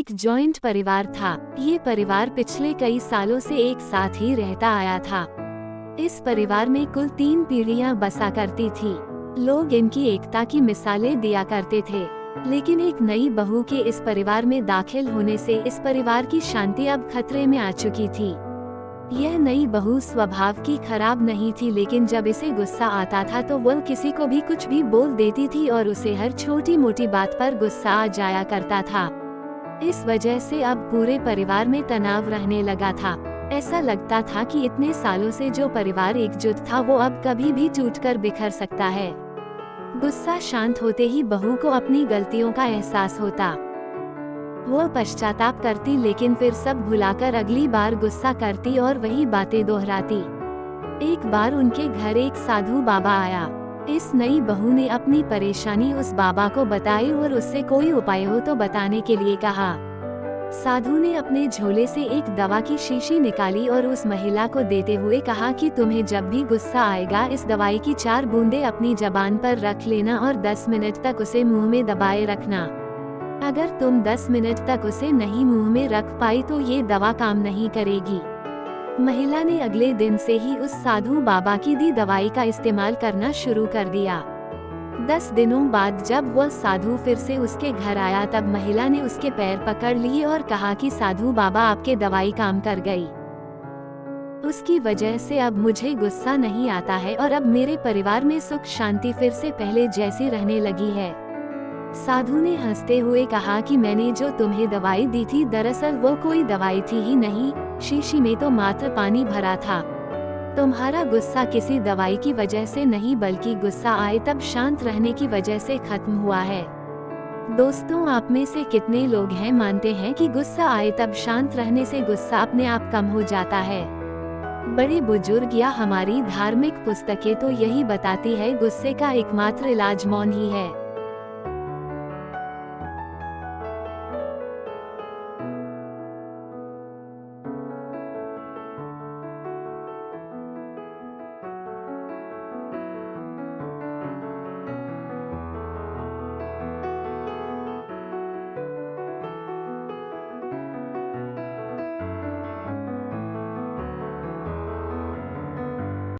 एक जॉइंट परिवार था। ये परिवार पिछले कई सालों से एक साथ ही रहता आया था। इस परिवार में कुल 3 पीढ़ियां बसा करती थी। लोग इनकी एकता की मिसालें दिया करते थे, लेकिन एक नई बहू के इस परिवार में दाखिल होने से इस परिवार की शांति अब खतरे में आ चुकी थी। यह नई बहू स्वभाव की खराब नहीं थी, लेकिन जब इसे गुस्सा आता था तो वह किसी को भी कुछ भी बोल देती थी और उसे हर छोटी मोटी बात पर गुस्सा आ जाया करता था। इस वजह से अब पूरे परिवार में तनाव रहने लगा था। ऐसा लगता था कि इतने सालों से जो परिवार एकजुट था वो अब कभी भी टूटकर बिखर सकता है। गुस्सा शांत होते ही बहू को अपनी गलतियों का एहसास होता। वो पश्चाताप करती, लेकिन फिर सब भुलाकर अगली बार गुस्सा करती और वही बातें दोहराती। एक बार उनके घर एक साधु बाबा आया। इस नई बहू ने अपनी परेशानी उस बाबा को बताई और उससे कोई उपाय हो तो बताने के लिए कहा। साधु ने अपने झोले से एक दवा की शीशी निकाली और उस महिला को देते हुए कहा कि तुम्हें जब भी गुस्सा आएगा इस दवाई की 4 बूंदें अपनी जबान पर रख लेना और 10 मिनट तक उसे मुंह में दबाए रखना। अगर तुम 10 मिनट तक उसे नहीं मुंह में रख पाई तो ये दवा काम नहीं करेगी। महिला ने अगले दिन से ही उस साधु बाबा की दी दवाई का इस्तेमाल करना शुरू कर दिया। 10 दिनों बाद जब वह साधु फिर से उसके घर आया तब महिला ने उसके पैर पकड़ लिए और कहा कि साधु बाबा आपके दवाई काम कर गई। उसकी वजह से अब मुझे गुस्सा नहीं आता है और अब मेरे परिवार में सुख शांति फिर से पहले जैसी रहने लगी है। साधु ने हंसते हुए कहा कि मैंने जो तुम्हें दवाई दी थी दरअसल वो कोई दवाई थी ही नहीं, शीशी में तो मात्र पानी भरा था। तुम्हारा गुस्सा किसी दवाई की वजह से नहीं बल्कि गुस्सा आए तब शांत रहने की वजह से खत्म हुआ है। दोस्तों, आप में से कितने लोग हैं मानते हैं कि गुस्सा आए तब शांत रहने से गुस्सा अपने आप कम हो जाता है? बड़े बुजुर्ग या हमारी धार्मिक पुस्तकें तो यही बताती है गुस्से का एकमात्र इलाज मौन ही है।